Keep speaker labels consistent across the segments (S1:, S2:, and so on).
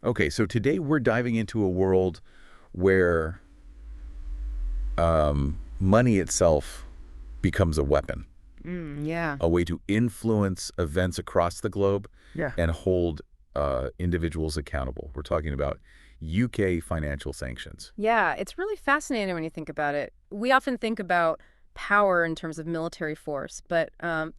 S1: Okay, so today we're diving into a world where money itself becomes a weapon,
S2: Yeah.
S1: a way to influence events across the globe
S2: Yeah.
S1: and hold individuals accountable. We're talking about UK financial sanctions.
S2: Yeah, it's really fascinating when you think about it. We often think about power in terms of military force, but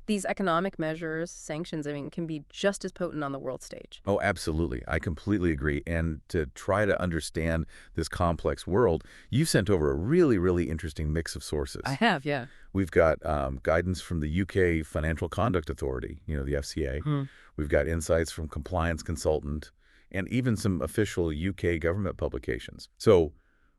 S2: these economic measures, sanctions, I mean, can be just as potent on the world stage.
S1: Oh, absolutely. I completely agree. And to try to understand this complex world, you sent over a really, really interesting mix of
S2: I
S1: sources.
S2: have, yeah.
S1: We've got guidance from the UK Financial Conduct Authority, the FCA.
S2: Hmm.
S1: We've got insights from compliance consultant and even some official UK government publications. So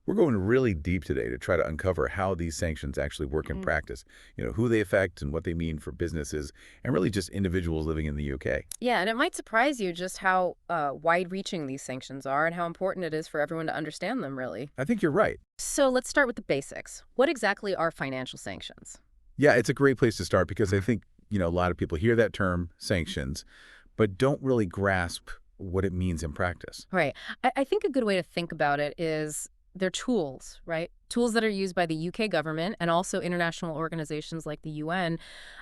S1: we're going really deep today to try to uncover how these sanctions actually work in
S2: Mm.
S1: practice, who they affect and what they mean for businesses and really just individuals living in the UK.
S2: Yeah, and it might surprise you just how wide-reaching these sanctions are and how important it is for everyone to understand them, really.
S1: I think you're right.
S2: So let's start with the basics. What exactly are financial sanctions?
S1: Yeah, it's a great place to start because I think, a lot of people hear that term sanctions, but don't really grasp what it means in practice.
S2: Right. I think a good way to think about it is they're tools, right? Tools that are used by the UK government and also international organizations like the UN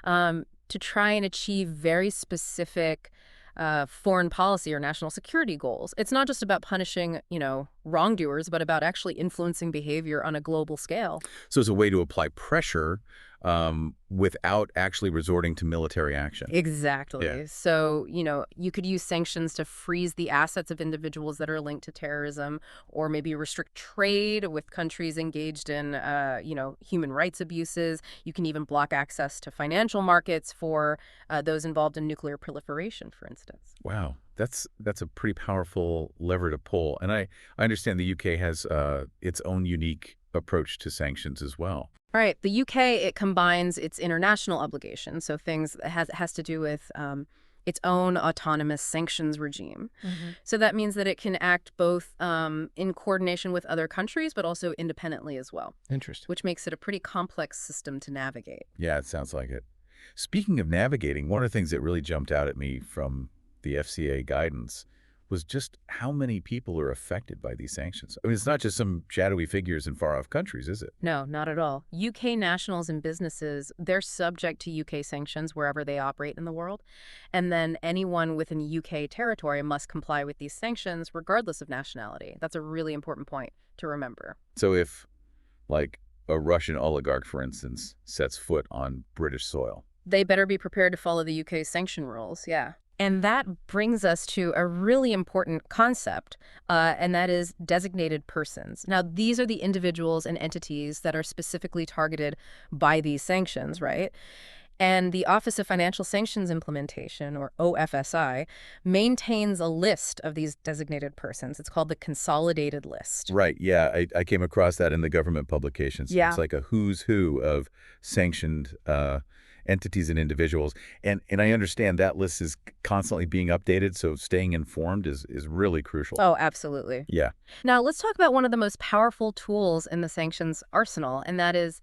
S2: to try and achieve very specific foreign policy or national security goals. It's not just about punishing, wrongdoers, but about actually influencing behavior on a global scale.
S1: So it's a way to apply pressure without actually resorting to military action. Yeah.
S2: Exactly. So, you could use sanctions to freeze the assets of individuals that are linked to terrorism, or maybe restrict trade with countries engaged in, human rights abuses. You can even block access to financial markets for those involved in nuclear proliferation, for instance.
S1: Wow. That's a pretty powerful lever to pull. And I understand the UK has its own unique approach to sanctions as well.
S2: Right. The UK, it combines its international obligations, so things that has to do with its own autonomous sanctions regime. So that means that it can act both in coordination with other countries, but also independently as well,
S1: Interesting.
S2: which makes it a pretty complex system to navigate.
S1: Yeah, it sounds like it. Speaking of navigating, one of the things that really jumped out at me from the FCA guidance was just how many people are affected by these sanctions. I mean, it's not just some shadowy figures in far-off countries, is it?
S2: No, not at all. UK nationals and businesses, they're subject to UK sanctions wherever they operate in the world. And then anyone within UK territory must comply with these sanctions regardless of nationality. That's a really important point to remember.
S1: So if, like, a Russian oligarch, for instance, sets foot on British soil.
S2: They better be prepared to follow the UK's sanction rules, yeah. And that brings us to a really important concept, and that is designated persons. Now, these are the individuals and entities that are specifically targeted by these sanctions, right? And the Office of Financial Sanctions Implementation, or OFSI, maintains a list of these designated persons. It's called the Consolidated List.
S1: Right, yeah, I came across that in the government publications. It's
S2: Yeah.
S1: like a who's who of sanctioned entities and individuals. And I understand that list is constantly being updated, so staying informed is really crucial.
S2: Oh, absolutely.
S1: Yeah.
S2: Now, let's talk about one of the most powerful tools in the sanctions arsenal, and that is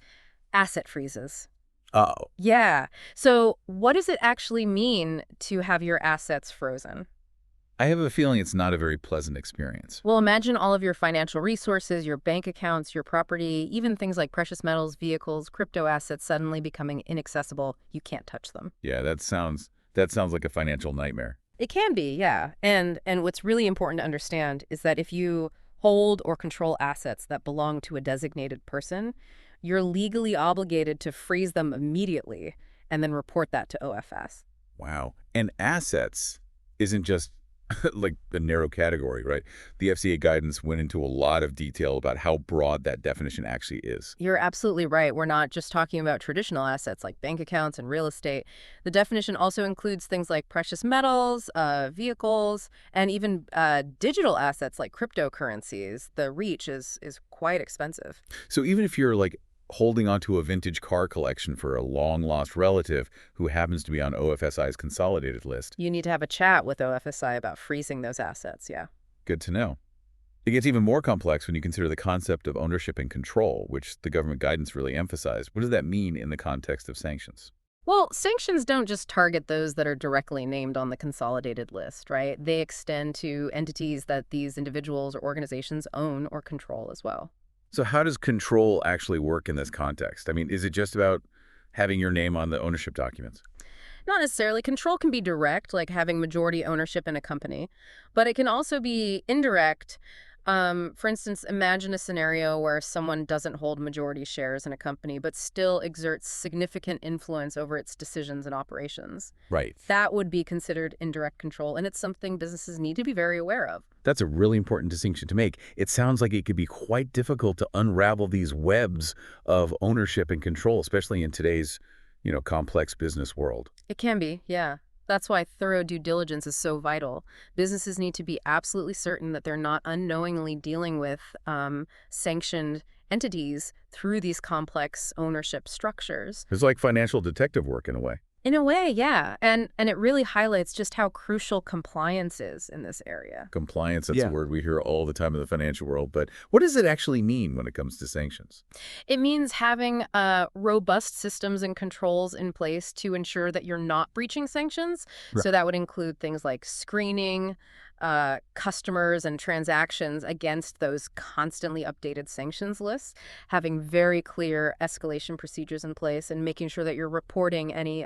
S2: asset freezes.
S1: Uh-oh.
S2: Yeah. So, what does it actually mean to have your assets frozen?
S1: I have a feeling it's not a very pleasant experience.
S2: Well, imagine all of your financial resources, your bank accounts, your property, even things like precious metals, vehicles, crypto assets suddenly becoming inaccessible. You can't touch them.
S1: Yeah, that sounds like a financial nightmare.
S2: It can be, yeah. And what's really important to understand is that if you hold or control assets that belong to a designated person, you're legally obligated to freeze them immediately and then report that to OFS.
S1: Wow. And assets isn't just like a narrow category, right? The FCA guidance went into a lot of detail about how broad that definition actually is.
S2: You're absolutely right. We're not just talking about traditional assets like bank accounts and real estate. The definition also includes things like precious metals, vehicles, and even digital assets like cryptocurrencies. The reach is quite expensive.
S1: So even if you're like holding onto a vintage car collection for a long-lost relative who happens to be on OFSI's consolidated list,
S2: You need to have a chat with OFSI about freezing those assets, yeah.
S1: good to know. It gets even more complex when you consider the concept of ownership and control, which the government guidance really emphasized. What does that mean in the context of sanctions?
S2: Well, sanctions don't just target those that are directly named on the consolidated list, right? They extend to entities that these individuals or organizations own or control as well.
S1: So how does control actually work in this context? I mean, is it just about having your name on the ownership documents?
S2: Not necessarily. Control can be direct, like having majority ownership in a company, but it can also be indirect. For instance, imagine a scenario where someone doesn't hold majority shares in a company, but still exerts significant influence over its decisions and operations.
S1: Right.
S2: That would be considered indirect control, and it's something businesses need to be very aware of.
S1: That's a really important distinction to make. It sounds like it could be quite difficult to unravel these webs of ownership and control, especially in today's, complex business world.
S2: It can be, yeah. That's why thorough due diligence is so vital. Businesses need to be absolutely certain that they're not unknowingly dealing with sanctioned entities through these complex ownership structures.
S1: It's like financial detective work in a way.
S2: In a way, yeah. And it really highlights just how crucial compliance is in this area.
S1: Compliance, that's a
S3: Yeah.
S1: word we hear all the time in the financial world. But what does it actually mean when it comes to sanctions?
S2: It means having robust systems and controls in place to ensure that you're not breaching sanctions.
S3: Right.
S2: So that would include things like screening customers and transactions against those constantly updated sanctions lists, having very clear escalation procedures in place, and making sure that you're reporting any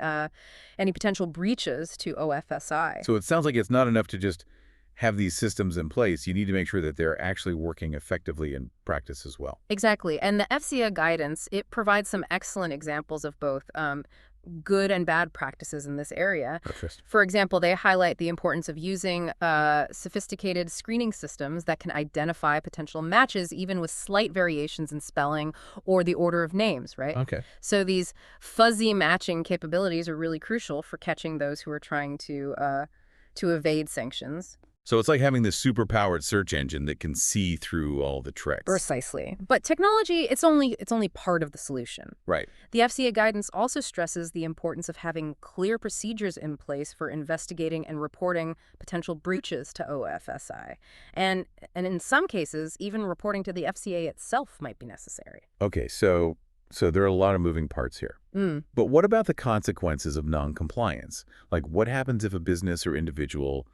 S2: potential breaches to OFSI.
S1: So it sounds like it's not enough to just have these systems in place. You need to make sure that they're actually working effectively in practice as well.
S2: Exactly. And the FCA guidance, it provides some excellent examples of both good and bad practices in this area.
S1: Interesting.
S2: For example, they highlight the importance of using sophisticated screening systems that can identify potential matches even with slight variations in spelling or the order of names, right?
S1: Okay.
S2: So these fuzzy matching capabilities are really crucial for catching those who are trying to evade sanctions.
S1: So it's like having this super-powered search engine that can see through all the tricks.
S2: Precisely. But technology, it's only part of the solution.
S1: Right.
S2: The FCA guidance also stresses the importance of having clear procedures in place for investigating and reporting potential breaches to OFSI. And in some cases, even reporting to the FCA itself might be necessary.
S1: Okay, so there are a lot of moving parts here. But what about the consequences of non-compliance? Like what happens if a business or individual,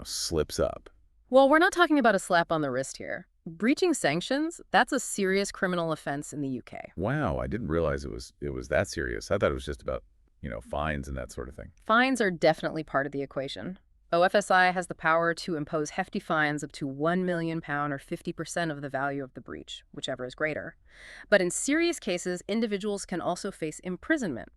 S1: slips up?
S2: Well, we're not talking about a slap on the wrist here. Breaching sanctions, that's a serious criminal offense in the UK.
S1: Wow, I didn't realize it was that serious. I thought it was just about, fines and that sort of thing.
S2: Fines are definitely part of the equation. OFSI has the power to impose hefty fines up to £1 million or 50% of the value of the breach, whichever is greater. But in serious cases, individuals can also face imprisonment.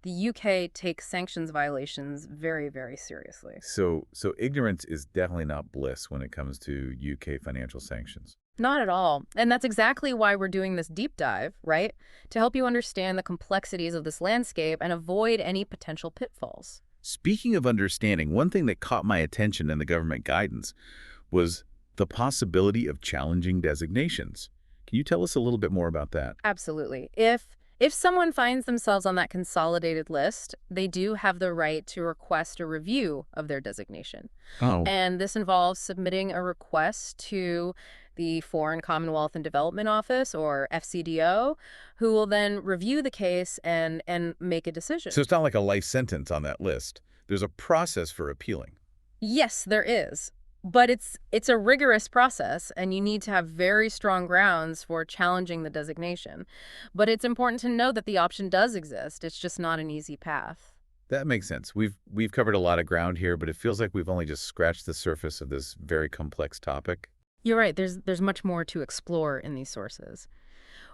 S2: The UK takes sanctions violations very, very seriously.
S1: So ignorance is definitely not bliss when it comes to UK financial sanctions.
S2: Not at all. And that's exactly why we're doing this deep dive, right? To help you understand the complexities of this landscape and avoid any potential pitfalls.
S1: Speaking of understanding, one thing that caught my attention in the government guidance was the possibility of challenging designations. Can you tell us a little bit more about that?
S2: Absolutely. If someone finds themselves on that consolidated list, they do have the right to request a review of their designation.
S1: Oh.
S2: And this involves submitting a request to the Foreign Commonwealth and Development Office, or FCDO, who will then review the case and make a decision.
S1: So it's not like a life sentence on that list. There's a process for appealing.
S2: Yes, there is. But it's a rigorous process, and you need to have very strong grounds for challenging the designation. But it's important to know that the option does exist. It's just not an easy path.
S1: That makes sense. We've covered a lot of ground here, but it feels like we've only just scratched the surface of this very complex topic.
S2: You're right. There's much more to explore in these sources.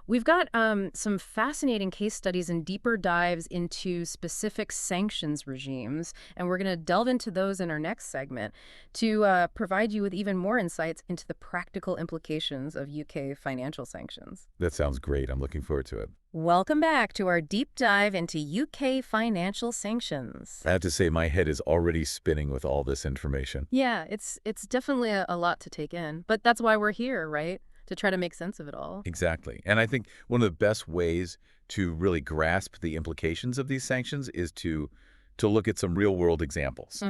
S2: We've got some fascinating case studies and deeper dives into specific sanctions regimes, and we're going to delve into those in our next segment to provide you with even more insights into the practical implications of UK financial sanctions.
S1: That sounds great. I'm looking forward to it.
S2: Welcome back to our deep dive into UK financial sanctions.
S1: I have to say my head is already spinning with all this information.
S2: Yeah, it's definitely a lot to take in, but that's why we're here, right? To try to make sense of it all.
S1: Exactly. And I think one of the best ways to really grasp the implications of these sanctions is to look at some real-world examples.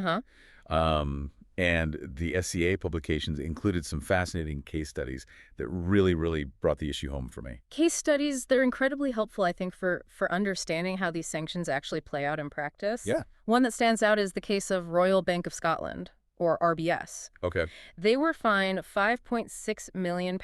S1: And the SCA publications included some fascinating case studies that really brought the issue home for me.
S2: Case studies, they're incredibly helpful, I think, for understanding how these sanctions actually play out in practice.
S1: Yeah.
S2: One that stands out is the case of Royal Bank of Scotland, or RBS.
S1: Okay.
S2: They were fined £5.6 million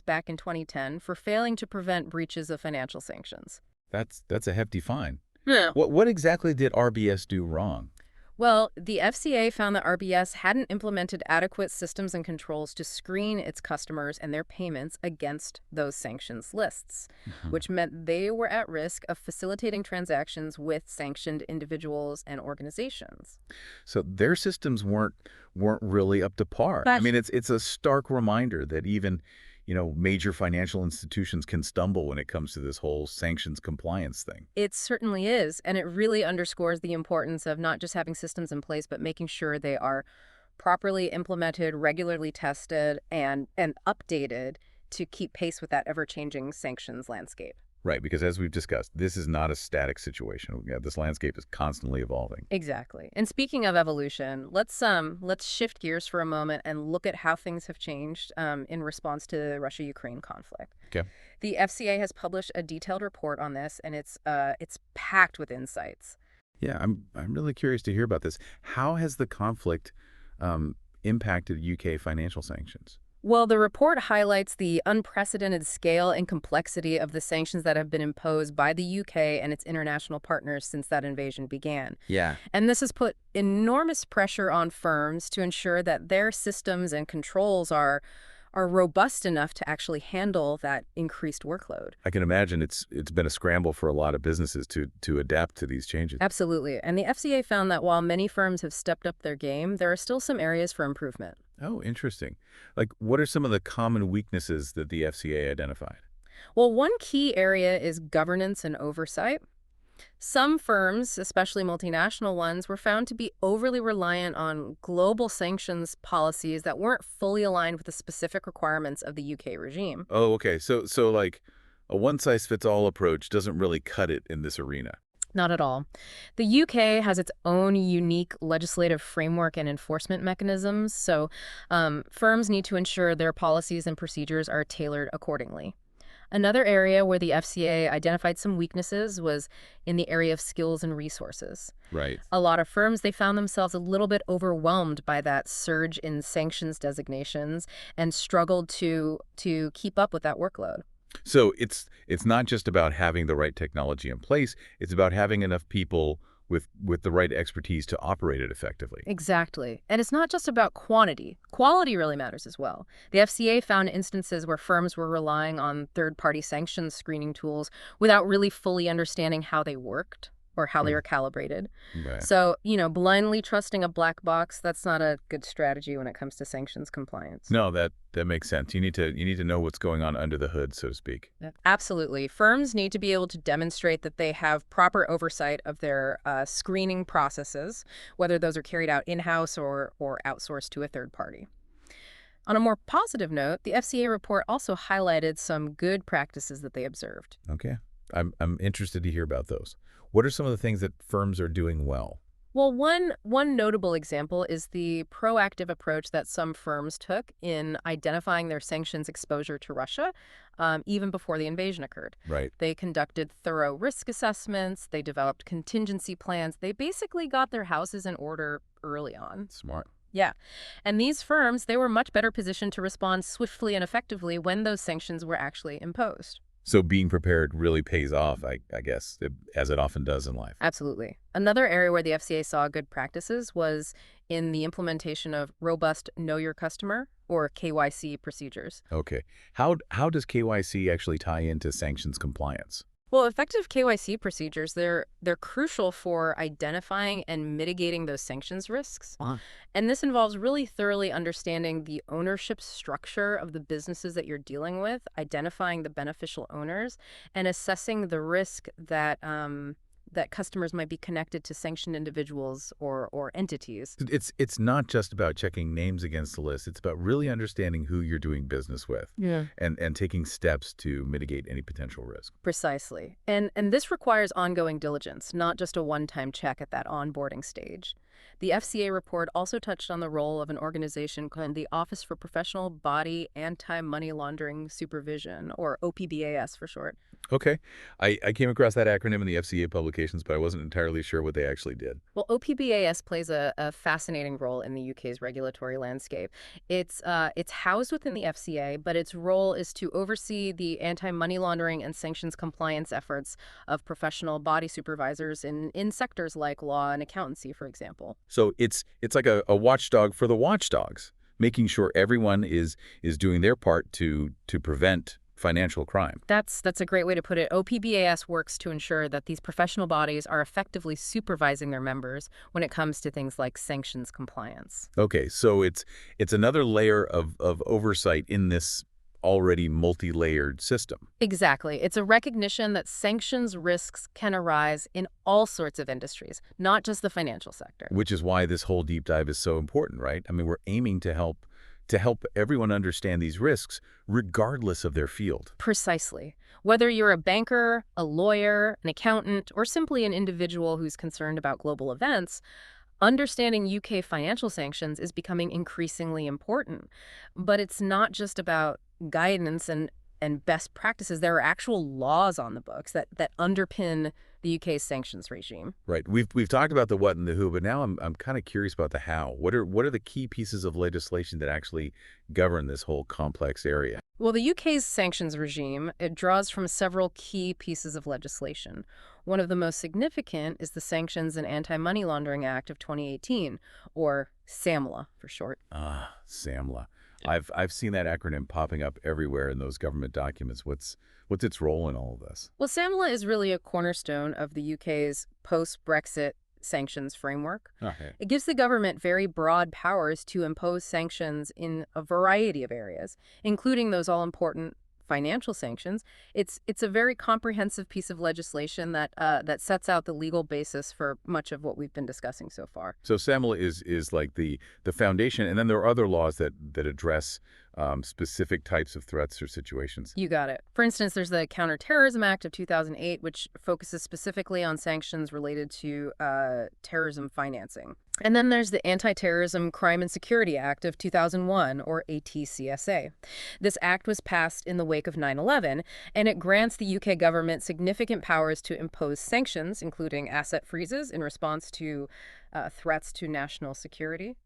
S2: back in 2010 for failing to prevent breaches of financial sanctions.
S1: That's a hefty fine.
S2: Yeah.
S1: What exactly did RBS do wrong?
S2: Well, the FCA found that RBS hadn't implemented adequate systems and controls to screen its customers and their payments against those sanctions lists,
S1: Mhm.
S2: which meant they were at risk of facilitating transactions with sanctioned individuals and organizations.
S1: So their systems weren't really up to par. I
S2: But
S1: mean, it's a stark reminder that even, major financial institutions can stumble when it comes to this whole sanctions compliance thing.
S2: it certainly is, and it really underscores the importance of not just having systems in place, but making sure they are properly implemented, regularly tested, and updated to keep pace with that ever-changing sanctions landscape.
S1: Right, because as we've discussed, this is not a static situation. Yeah, this landscape is constantly evolving.
S2: Exactly. And speaking of evolution, let's shift gears for a moment and look at how things have changed in response to the Russia-Ukraine conflict.
S1: Okay.
S2: The FCA has published a detailed report on this, and it's packed with insights.
S1: Yeah, I'm really curious to hear about this. How has the conflict impacted UK financial sanctions?
S2: Well, the report highlights the unprecedented scale and complexity of the sanctions that have been imposed by the UK and its international partners since that invasion began.
S1: Yeah.
S2: And this has put enormous pressure on firms to ensure that their systems and controls are robust enough to actually handle that increased workload.
S1: I can imagine it's been a scramble for a lot of businesses to adapt to these changes.
S2: Absolutely. And the FCA found that while many firms have stepped up their game, there are still some areas for improvement.
S1: Oh, interesting. Like, what are some of the common weaknesses that the FCA identified?
S2: Well, one key area is governance and oversight. Some firms, especially multinational ones, were found to be overly reliant on global sanctions policies that weren't fully aligned with the specific requirements of the UK regime.
S1: Oh, okay. So like a one-size-fits-all approach doesn't really cut it in this arena.
S2: Not at all. The UK has its own unique legislative framework and enforcement mechanisms, so firms need to ensure their policies and procedures are tailored accordingly. Another area where the FCA identified some weaknesses was in the area of skills and resources.
S1: Right.
S2: A lot of firms, they found themselves a little bit overwhelmed by that surge in sanctions designations and struggled to keep up with that workload.
S1: So it's not just about having the right technology in place, it's about having enough people with the right expertise to operate it effectively.
S2: Exactly. And it's not just about quantity. Quality really matters as well. The FCA found instances where firms were relying on third-party sanctions screening tools without really fully understanding how they worked or how they
S1: Hmm.
S2: were calibrated.
S1: Right.
S2: So, blindly trusting a black box, that's not a good strategy when it comes to sanctions compliance.
S1: No, that makes sense. You need to know what's going on under the hood, so to speak.
S2: Yeah. Absolutely. Firms need to be able to demonstrate that they have proper oversight of their screening processes, whether those are carried out in-house or outsourced to a third party. On a more positive note, the FCA report also highlighted some good practices that they observed.
S1: Okay. I'm interested to hear about those. What are some of the things that firms are doing well?
S2: Well, one notable example is the proactive approach that some firms took in identifying their sanctions exposure to Russia, even before the invasion occurred.
S1: Right.
S2: They conducted thorough risk assessments, they developed contingency plans, they basically got their houses in order early on.
S1: Smart.
S2: Yeah. And these firms, they were much better positioned to respond swiftly and effectively when those sanctions were actually imposed.
S1: So being prepared really pays off, I guess, as it often does in life.
S2: Absolutely. Another area where the FCA saw good practices was in the implementation of robust Know Your Customer, or KYC, procedures.
S1: Okay. How does KYC actually tie into sanctions compliance?
S2: Well, effective KYC procedures, they're crucial for identifying and mitigating those sanctions risks. And this involves really thoroughly understanding the ownership structure of the businesses that you're dealing with, identifying the beneficial owners, and assessing the risk that that customers might be connected to sanctioned individuals or entities.
S1: It's not just about checking names against the list. It's about really understanding who you're doing business with
S2: Yeah.
S1: and taking steps to mitigate any potential risk.
S2: Precisely. And this requires ongoing diligence, not just a one-time check at that onboarding stage. The FCA report also touched on the role of an organization called the Office for Professional Body Anti-Money Laundering Supervision, or OPBAS for short.
S1: Okay. I came across that acronym in the FCA publications, but I wasn't entirely sure what they actually did.
S2: Well, OPBAS plays a fascinating role in the UK's regulatory landscape. It's housed within the FCA, but its role is to oversee the anti-money laundering and sanctions compliance efforts of professional body supervisors in sectors like law and accountancy, for example.
S1: So it's like a watchdog for the watchdogs, making sure everyone is doing their part to prevent financial crime.
S2: That's a great way to put it. OPBAS works to ensure that these professional bodies are effectively supervising their members when it comes to things like sanctions compliance.
S1: Okay, so it's another layer of oversight in this already multi-layered system.
S2: Exactly. It's a recognition that sanctions risks can arise in all sorts of industries, not just the financial sector.
S1: Which is why this whole deep dive is so important, right? I mean, we're aiming to help everyone understand these risks regardless of their field.
S2: Precisely. Whether you're a banker, a lawyer, an accountant, or simply an individual who's concerned about global events, understanding UK financial sanctions is becoming increasingly important. But it's not just about guidance and best practices. There are actual laws on the books that underpin the UK's sanctions regime.
S1: Right. We've talked about the what and the who, but now I'm kind of curious about the how. What are the key pieces of legislation that actually govern this whole complex area?
S2: Well, the UK's sanctions regime, it draws from several key pieces of legislation. One of the most significant is the Sanctions and Anti-Money Laundering Act of 2018, or SAMLA for short.
S1: Ah, SAMLA. I've seen that acronym popping up everywhere in those government documents. What's its role in all of this?
S2: Well, SAMLA is really a cornerstone of the UK's post-Brexit sanctions framework.
S1: Okay.
S2: It gives the government very broad powers to impose sanctions in a variety of areas, including those all-important financial sanctions. It's a very comprehensive piece of legislation that sets out the legal basis for much of what we've been discussing so far.
S1: So SAMLA is like the foundation, and then there are other laws that address specific types of threats or situations.
S2: You got it. For instance, there's the Counter-Terrorism Act of 2008, which focuses specifically on sanctions related to terrorism financing. And then there's the Anti-Terrorism Crime and Security Act of 2001, or ATCSA. This act was passed in the wake of 9/11, and it grants the UK government significant powers to impose sanctions, including asset freezes in response to threats to national security.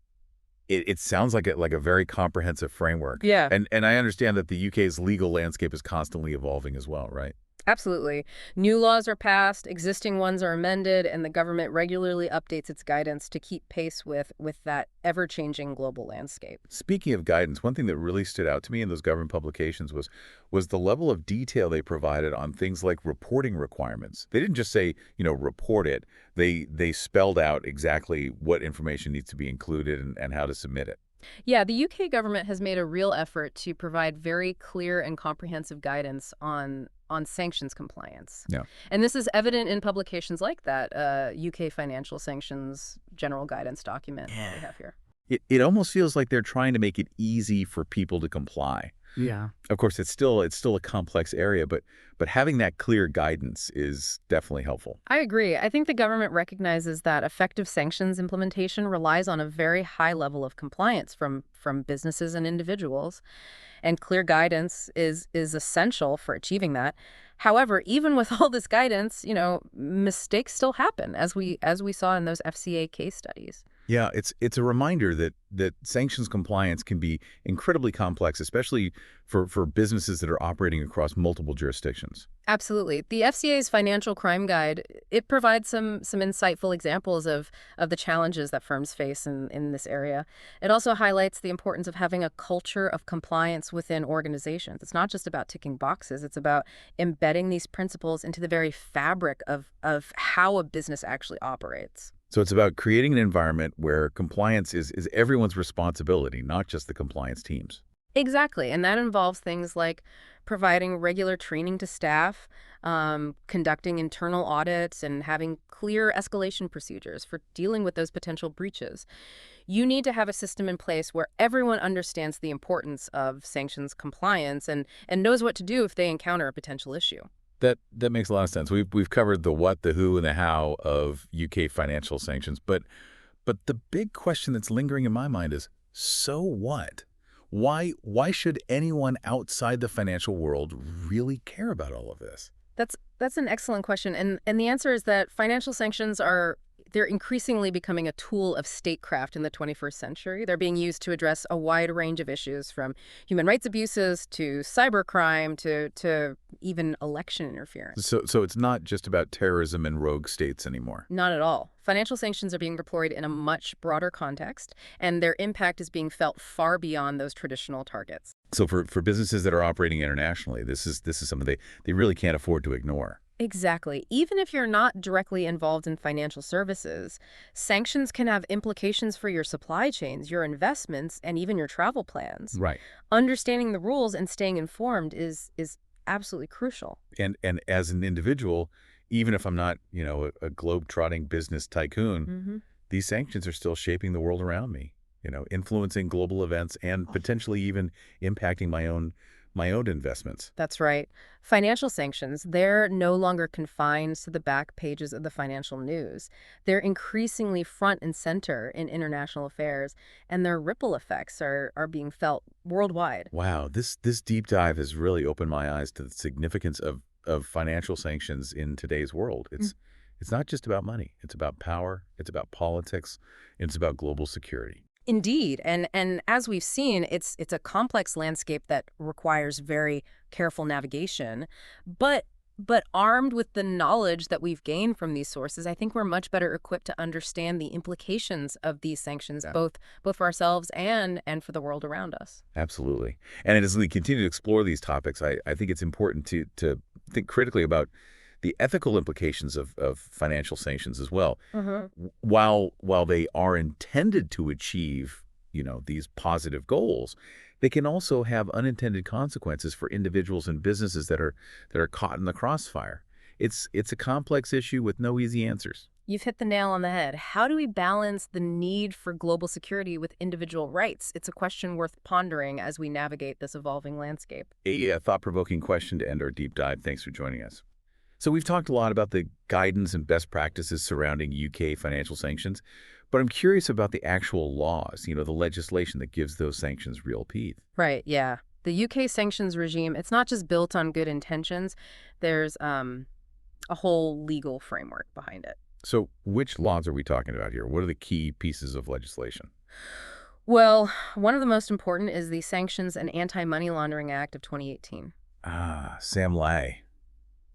S1: It sounds like a very comprehensive framework.
S2: Yeah.
S1: And I understand that the UK's legal landscape is constantly evolving as well, right?
S2: Absolutely. New laws are passed, existing ones are amended, and the government regularly updates its guidance to keep pace with that ever-changing global landscape.
S1: Speaking of guidance, one thing that really stood out to me in those government publications was the level of detail they provided on things like reporting requirements. They didn't just say, report it. They spelled out exactly what information needs to be included and how to submit it.
S2: Yeah, the UK government has made a real effort to provide very clear and comprehensive guidance on sanctions compliance.
S1: Yeah.
S2: And this is evident in publications like that UK Financial Sanctions General Guidance document that we have here.
S1: It almost feels like they're trying to make it easy for people to comply.
S2: Yeah.
S1: Of course, it's still a complex area, but having that clear guidance is definitely helpful.
S2: I agree. I think the government recognizes that effective sanctions implementation relies on a very high level of compliance from businesses and individuals, and clear guidance is essential for achieving that. However, even with all this guidance, mistakes still happen, as we saw in those FCA case studies.
S1: Yeah, it's a reminder that sanctions compliance can be incredibly complex, especially for businesses that are operating across multiple jurisdictions.
S2: Absolutely. The FCA's Financial Crime Guide, it provides some insightful examples of the challenges that firms face in this area. It also highlights the importance of having a culture of compliance within organizations. It's not just about ticking boxes. It's about embedding these principles into the very fabric of how a business actually operates.
S1: So it's about creating an environment where compliance is everyone's responsibility, not just the compliance teams.
S2: Exactly. And that involves things like providing regular training to staff, conducting internal audits, and having clear escalation procedures for dealing with those potential breaches. You need to have a system in place where everyone understands the importance of sanctions compliance and knows what to do if they encounter a potential issue.
S1: That makes a lot of sense. We've covered the what, the who, and the how of UK financial sanctions, but the big question that's lingering in my mind is, so what? Why should anyone outside the financial world really care about all of this?
S2: That's an excellent question. And the answer is that financial sanctions are they're increasingly becoming a tool of statecraft in the 21st century. They're being used to address a wide range of issues from human rights abuses to cybercrime to even election interference.
S1: So it's not just about terrorism and rogue states anymore.
S2: Not at all. Financial sanctions are being deployed in a much broader context, and their impact is being felt far beyond those traditional targets.
S1: So for businesses that are operating internationally, this is something they really can't afford to ignore.
S2: Exactly. Even if you're not directly involved in financial services, sanctions can have implications for your supply chains, your investments, and even your travel plans.
S1: Right.
S2: Understanding the rules and staying informed is absolutely crucial.
S1: And as an individual, even if I'm not, a globe-trotting business tycoon, these sanctions are still shaping the world around me, influencing global events and potentially even impacting my own investments.
S2: That's right. Financial sanctions, they're no longer confined to the back pages of the financial news. They're increasingly front and center in international affairs, and their ripple effects are being felt worldwide.
S1: Wow, this deep dive has really opened my eyes to the significance of financial sanctions in today's world. It's not just about money. It's about power. It's about politics. It's about global security.
S2: Indeed, and as we've seen, it's a complex landscape that requires very careful navigation, but armed with the knowledge that we've gained from these sources, I think we're much better equipped to understand the implications of these sanctions,
S1: Yeah.
S2: both for ourselves and for the world around us.
S1: Absolutely. And as we continue to explore these topics, I think it's important to think critically about the ethical implications of financial sanctions as well. While they are intended to achieve, these positive goals, they can also have unintended consequences for individuals and businesses that are caught in the crossfire. It's a complex issue with no easy answers.
S2: You've hit the nail on the head. How do we balance the need for global security with individual rights? It's a question worth pondering as we navigate this evolving landscape.
S1: A thought-provoking question to end our deep dive. Thanks for joining us. So we've talked a lot about the guidance and best practices surrounding UK financial sanctions, but I'm curious about the actual laws, the legislation that gives those sanctions real teeth.
S2: Right, yeah. The UK sanctions regime, it's not just built on good intentions. There's a whole legal framework behind it.
S1: So which laws are we talking about here? What are the key pieces of legislation?
S2: Well, one of the most important is the Sanctions and Anti-Money Laundering Act of 2018.
S1: SAMLAI.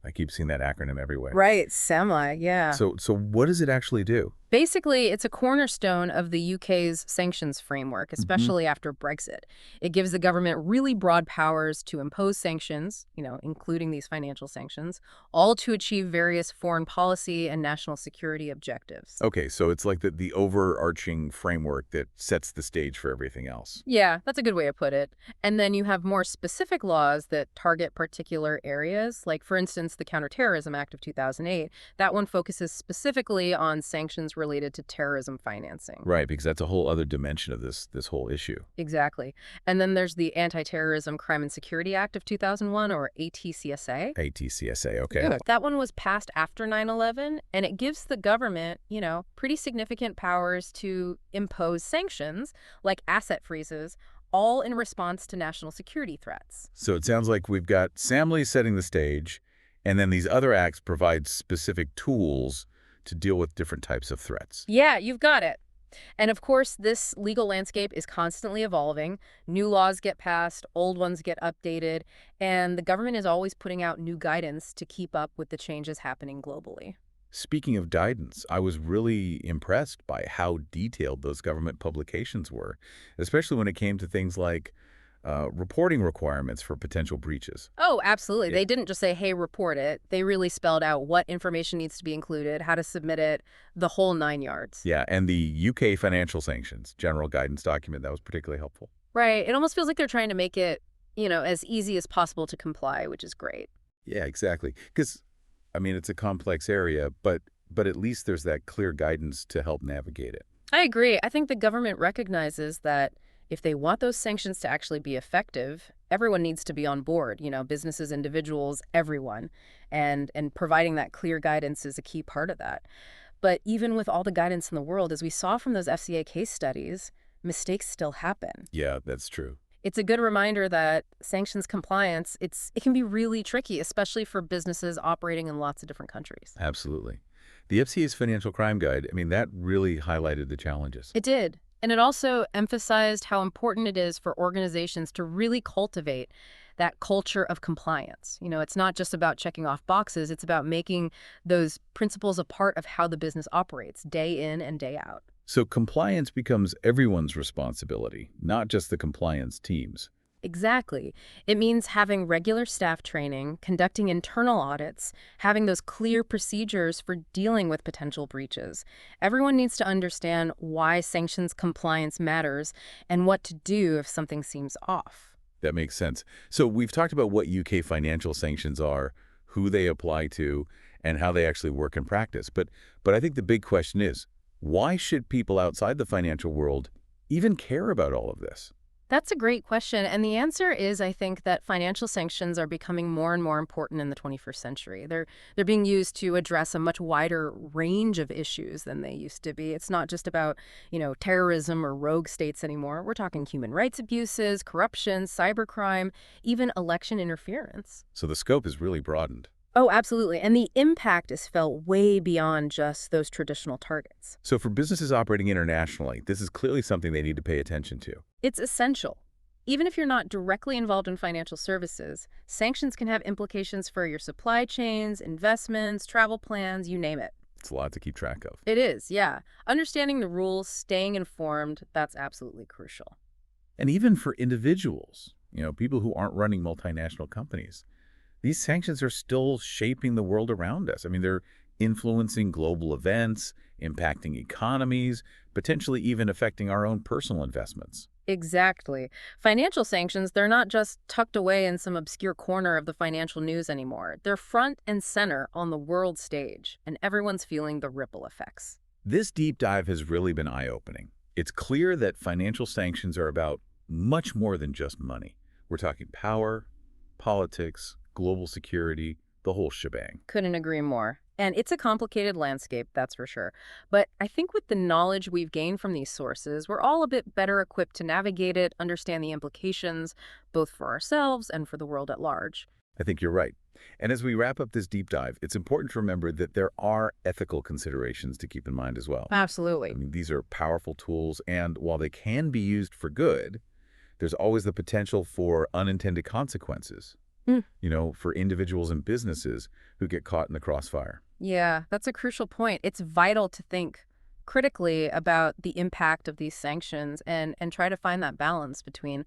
S1: I keep seeing that acronym everywhere.
S2: Right, SAMLAI, yeah.
S1: So what does it actually do?
S2: Basically, it's a cornerstone of the UK's sanctions framework, especially after Brexit. It gives the government really broad powers to impose sanctions, including these financial sanctions, all to achieve various foreign policy and national security objectives.
S1: Okay, so it's like the overarching framework that sets the stage for everything else.
S2: Yeah, that's a good way to put it. And then you have more specific laws that target particular areas, like, for instance, the Counter-Terrorism Act of 2008. That one focuses specifically on sanctions related to terrorism financing.
S1: Right, because that's a whole other dimension of this whole issue.
S2: Exactly. And then there's the Anti-Terrorism Crime and Security Act of 2001, or ATCSA.
S1: ATCSA, okay.
S2: Yeah. That one was passed after 9/11, and it gives the government, pretty significant powers to impose sanctions, like asset freezes, all in response to national security threats.
S1: So it sounds like we've got SAMLAI setting the stage, and then these other acts provide specific tools to deal with different types of threats.
S2: Yeah, you've got it. And of course, this legal landscape is constantly evolving. New laws get passed, old ones get updated, and the government is always putting out new guidance to keep up with the changes happening globally.
S1: Speaking of guidance, I was really impressed by how detailed those government publications were, especially when it came to things like reporting requirements for potential breaches.
S2: Oh, absolutely.
S1: Yeah.
S2: They didn't just say, hey, report it. They really spelled out what information needs to be included, how to submit it, the whole 9 yards.
S1: Yeah, and the UK financial sanctions general guidance document, that was particularly helpful.
S2: Right. It almost feels like they're trying to make it, as easy as possible to comply, which is great.
S1: Yeah, exactly. Because, I mean, it's a complex area, but at least there's that clear guidance to help navigate it.
S2: I agree. I think the government recognizes that if they want those sanctions to actually be effective, everyone needs to be on board, businesses, individuals, everyone. And providing that clear guidance is a key part of that. But even with all the guidance in the world, as we saw from those FCA case studies, mistakes still happen.
S1: Yeah, that's true.
S2: It's a good reminder that sanctions compliance, it can be really tricky, especially for businesses operating in lots of different countries.
S1: Absolutely. The FCA's Financial Crime Guide, I mean, that really highlighted the challenges.
S2: It did. And it also emphasized how important it is for organizations to really cultivate that culture of compliance. It's not just about checking off boxes, it's about making those principles a part of how the business operates day in and day out.
S1: So compliance becomes everyone's responsibility, not just the compliance teams.
S2: Exactly. It means having regular staff training, conducting internal audits, having those clear procedures for dealing with potential breaches. Everyone needs to understand why sanctions compliance matters and what to do if something seems off.
S1: That makes sense. So we've talked about what UK financial sanctions are, who they apply to, and how they actually work in practice. But I think the big question is, why should people outside the financial world even care about all of this?
S2: That's a great question. And the answer is, I think, that financial sanctions are becoming more and more important in the 21st century. They're being used to address a much wider range of issues than they used to be. It's not just about, terrorism or rogue states anymore. We're talking human rights abuses, corruption, cybercrime, even election interference.
S1: So the scope is really broadened.
S2: Oh, absolutely. And the impact is felt way beyond just those traditional targets.
S1: So for businesses operating internationally, this is clearly something they need to pay attention to.
S2: It's essential. Even if you're not directly involved in financial services, sanctions can have implications for your supply chains, investments, travel plans, you name it.
S1: It's a lot to keep track of.
S2: It is, yeah. Understanding the rules, staying informed, that's absolutely crucial.
S1: And even for individuals, people who aren't running multinational companies, these sanctions are still shaping the world around us. I mean, they're influencing global events, impacting economies, potentially even affecting our own personal investments.
S2: Exactly. Financial sanctions, they're not just tucked away in some obscure corner of the financial news anymore. They're front and center on the world stage, and everyone's feeling the ripple effects.
S1: This deep dive has really been eye-opening. It's clear that financial sanctions are about much more than just money. We're talking power, politics, global security, the whole shebang.
S2: Couldn't agree more. And it's a complicated landscape, that's for sure. But I think with the knowledge we've gained from these sources, we're all a bit better equipped to navigate it, understand the implications, both for ourselves and for the world at large.
S1: I think you're right. And as we wrap up this deep dive, it's important to remember that there are ethical considerations to keep in mind as well.
S2: Absolutely.
S1: I mean, these are powerful tools, and while they can be used for good, there's always the potential for unintended consequences, for individuals and businesses who get caught in the crossfire.
S2: Yeah, that's a crucial point. It's vital to think critically about the impact of these sanctions and try to find that balance between,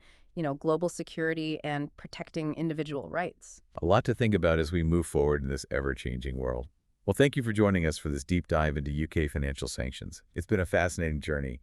S2: global security and protecting individual rights.
S1: A lot to think about as we move forward in this ever-changing world. Well, thank you for joining us for this deep dive into UK financial sanctions. It's been a fascinating journey,